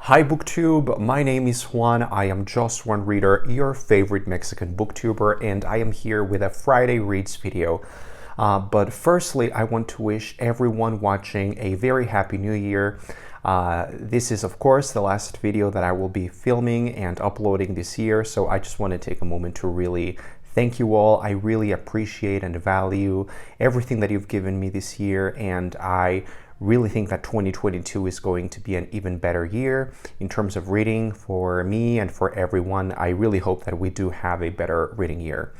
Hi BookTube, my name is Juan. I am just one reader, your favorite Mexican booktuber, and I am here with a Friday Reads video. But firstly, I want to wish everyone watching a very happy new year. This is of course the last video that I will be filming and uploading this year, so I just want to take a moment to really thank you all. I really appreciate and value everything that you've given me this year, and I really think that 2022 is going to be an even better year in terms of reading for me and for everyone. I really hope that we do have a better reading year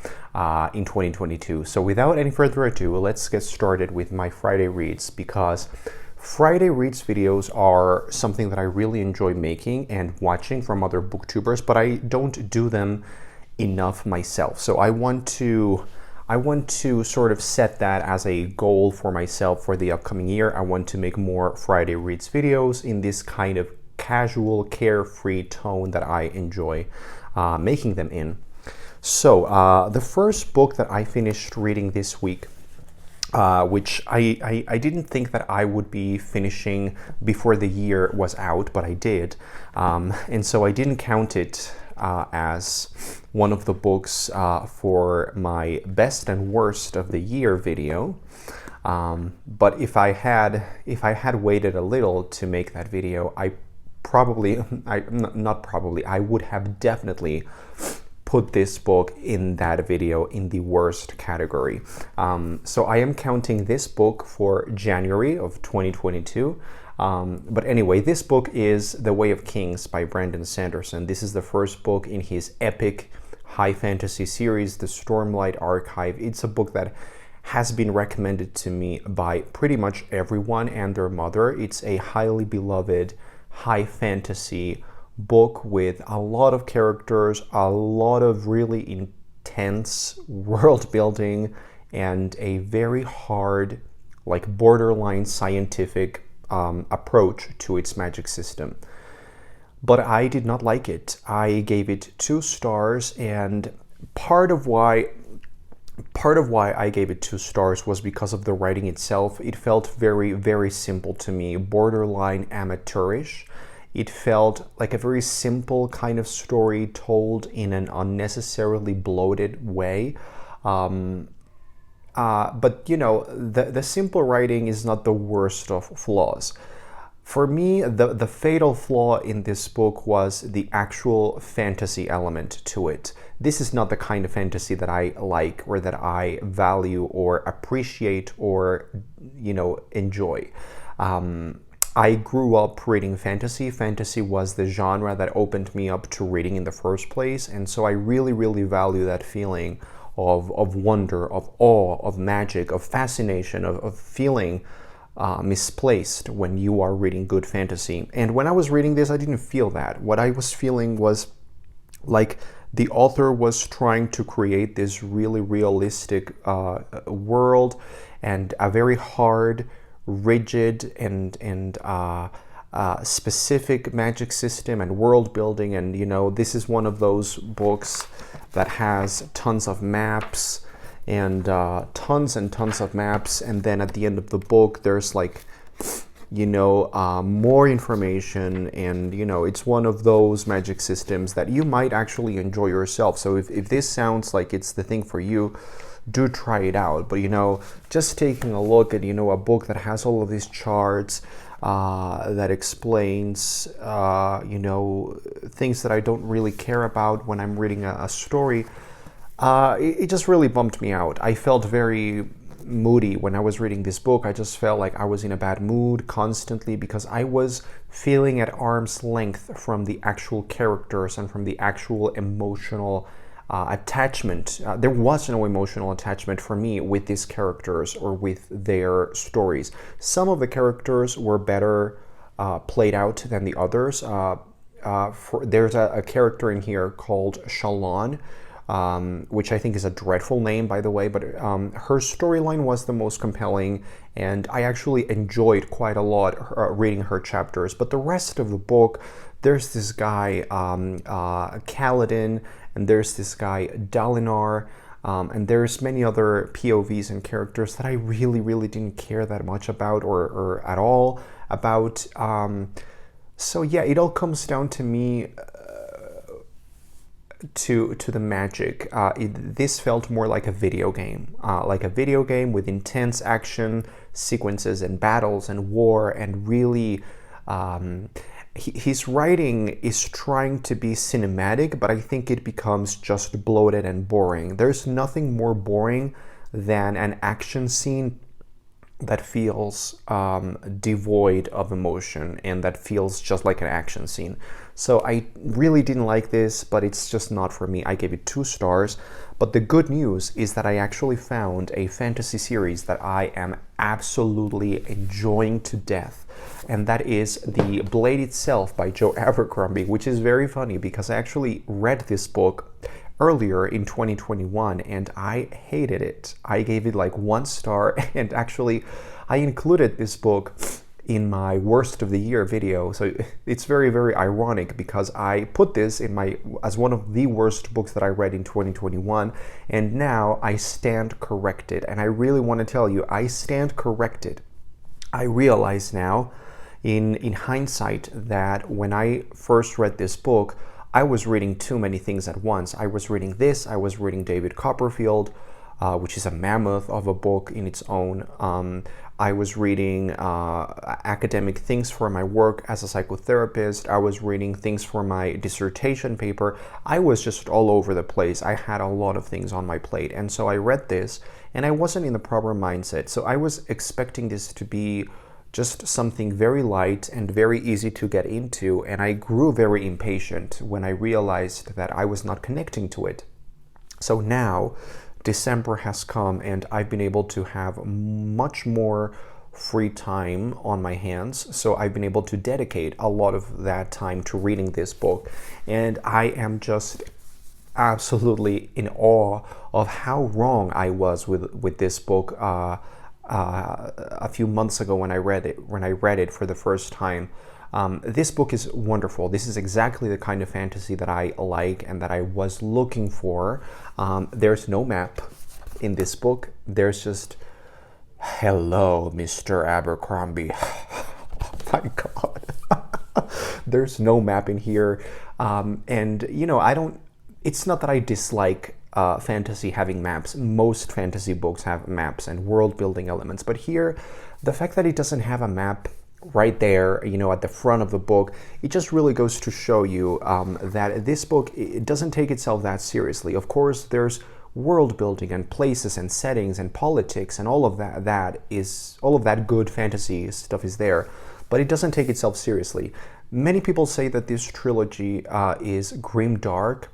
in 2022. So without any further ado, let's get started with my Friday Reads, because Friday Reads videos are something that I really enjoy making and watching from other booktubers, but I don't do them enough myself. So I want to sort of set that as a goal for myself for the upcoming year. I want to make more Friday Reads videos in this kind of casual, carefree tone that I enjoy making them in. So the first book that I finished reading this week, which I didn't think that I would be finishing before the year was out, but I did. And so I didn't count it as one of the books for my best and worst of the year video. But if I had waited a little to make that video, I would have definitely put this book in that video in the worst category. So I am counting this book for January of 2022. But anyway, this book is The Way of Kings by Brandon Sanderson. This is the first book in his epic high fantasy series, The Stormlight Archive. It's a book that has been recommended to me by pretty much everyone and their mother. It's a highly beloved high fantasy book with a lot of characters, a lot of really intense world building, and a very hard, like borderline scientific approach to its magic system. But I did not like it. I gave it 2 stars, and part of why I gave it 2 stars was because of the writing itself. It felt very, very simple to me, borderline amateurish. It felt like a very simple kind of story told in an unnecessarily bloated way. But you know, the simple writing is not the worst of flaws. For me, the fatal flaw in this book was the actual fantasy element to it. This is not the kind of fantasy that I like, or that I value or appreciate or, you know, enjoy. I grew up reading fantasy. Fantasy was the genre that opened me up to reading in the first place, and so I really, really value that feeling of wonder, of awe, of magic, of fascination, of feeling misplaced when you are reading good fantasy. And when I was reading this, I didn't feel that. What I was feeling was like the author was trying to create this really realistic world, and a very hard, rigid, and specific magic system and world building. And you know, this is one of those books that has tons of maps and tons and tons of maps, and then at the end of the book there's, like, you know, more information, and you know, it's one of those magic systems that you might actually enjoy yourself. So if this sounds like it's the thing for you, do try it out. But you know, just taking a look at, you know, a book that has all of these charts that explains you know, things that I don't really care about when I'm reading a story, it just really bummed me out. I felt very moody when I was reading this book. I just felt like I was in a bad mood constantly, because I was feeling at arm's length from the actual characters and from the actual emotional attachment. There was no emotional attachment for me with these characters or with their stories. Some of the characters were better played out than the others. There's a character in here called Shalon, which I think is a dreadful name, by the way, but her storyline was the most compelling, and I actually enjoyed quite a lot reading her chapters. But the rest of the book, there's this guy Kaladin, and there's this guy Dalinar, and there's many other POVs and characters that I really, really didn't care that much about, or at all about. So yeah, it all comes down to me to the magic. This felt more like a video game with intense action sequences and battles and war and really. His writing is trying to be cinematic, but I think it becomes just bloated and boring. There's nothing more boring than an action scene that feels devoid of emotion and that feels just like an action scene. So I really didn't like this, but it's just not for me. I gave it 2 stars. But the good news is that I actually found a fantasy series that I am absolutely enjoying to death. And that is The Blade Itself by Joe Abercrombie, which is very funny because I actually read this book earlier in 2021 and I hated it. I gave it like 1 star, and actually I included this book in my worst of the year video. So it's very, very ironic because I put this in my as one of the worst books that I read in 2021, and now I stand corrected. And I really want to tell you, I stand corrected. I realize now in hindsight that when I first read this book, I was reading too many things at once. I was reading this, I was reading David Copperfield, which is a mammoth of a book in its own. I was reading academic things for my work as a psychotherapist. I was reading things for my dissertation paper. I was just all over the place. I had a lot of things on my plate. And so I read this and I wasn't in the proper mindset. So I was expecting this to be just something very light and very easy to get into, and I grew very impatient when I realized that I was not connecting to it. So now December has come and I've been able to have much more free time on my hands, so I've been able to dedicate a lot of that time to reading this book, and I am just absolutely in awe of how wrong I was with this book a few months ago when I read it for the first time. This book is wonderful. This is exactly the kind of fantasy that I like and that I was looking for. There's no map in this book. There's just, hello, Mr. Abercrombie. Oh my God. There's no map in here. And, you know, it's not that I dislike fantasy having maps. Most fantasy books have maps and world building elements, but here the fact that it doesn't have a map right there, you know, at the front of the book, it just really goes to show you that this book, it doesn't take itself that seriously. Of course, there's world building and places and settings and politics and all of that good fantasy stuff is there, but it doesn't take itself seriously. Many people say that this trilogy is grim dark.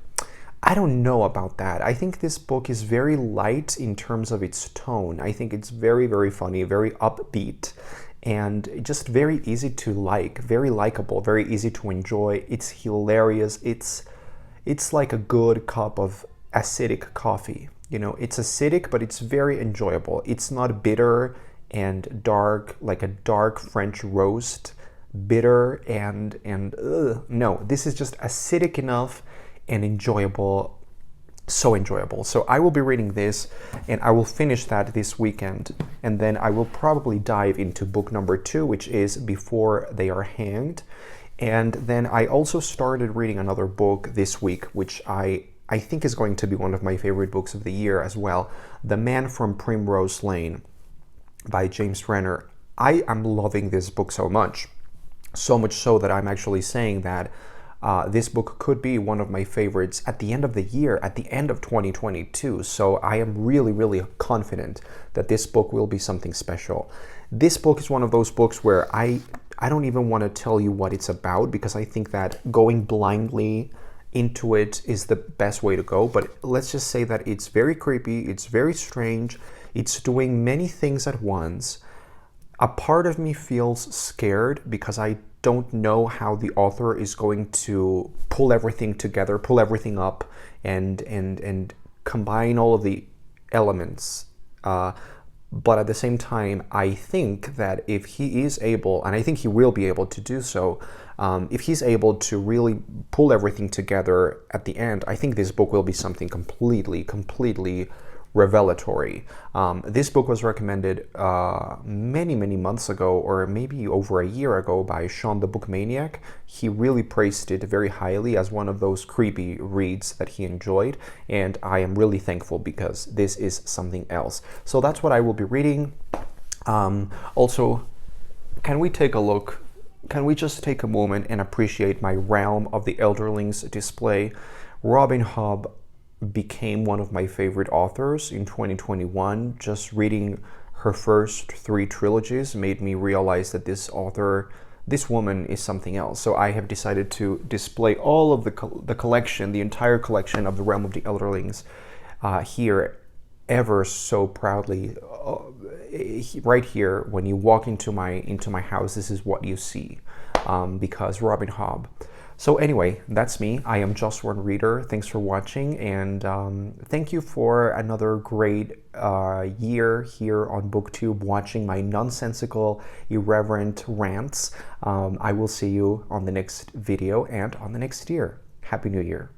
I don't know about that. I think this book is very light in terms of its tone. I think it's very, very funny, very upbeat, and just very easy to like, very likable, very easy to enjoy. It's hilarious. It's like a good cup of acidic coffee. You know, it's acidic, but it's very enjoyable. It's not bitter and dark, like a dark French roast, bitter and no, this is just acidic enough and enjoyable, so enjoyable. So I will be reading this and I will finish that this weekend, and then I will probably dive into book number 2, which is Before They Are Hanged. And then I also started reading another book this week, which I think is going to be one of my favorite books of the year as well, The Man from Primrose Lane by James Renner. I am loving this book so much so that I'm actually saying that this book could be one of my favorites at the end of the year, at the end of 2022. So I am really, really confident that this book will be something special. This book is one of those books where I don't even want to tell you what it's about, because I think that going blindly into it is the best way to go. But let's just say that it's very creepy, it's very strange, it's doing many things at once. A part of me feels scared because I don't know how the author is going to pull everything together, pull everything up, and combine all of the elements. But at the same time, I think that if he is able, and I think he will be able to do so, if he's able to really pull everything together at the end, I think this book will be something completely revelatory. This book was recommended many months ago, or maybe over a year ago, by Sean the Book Maniac. He really praised it very highly as one of those creepy reads that he enjoyed, and I am really thankful because this is something else. So that's what I will be reading. Also, can we take a look? Can we just take a moment and appreciate my Realm of the Elderlings display? Robin Hobb became one of my favorite authors in 2021. Just reading her first 3 trilogies made me realize that this woman is something else. So I have decided to display all of the collection, the entire collection of the Realm of the Elderlings here ever so proudly. Right here, when you walk into my house, this is what you see, because Robin Hobb. So anyway, that's me. I am Just One Reader. Thanks for watching, and thank you for another great year here on BookTube, watching my nonsensical, irreverent rants. I will see you on the next video and on the next year. Happy New Year.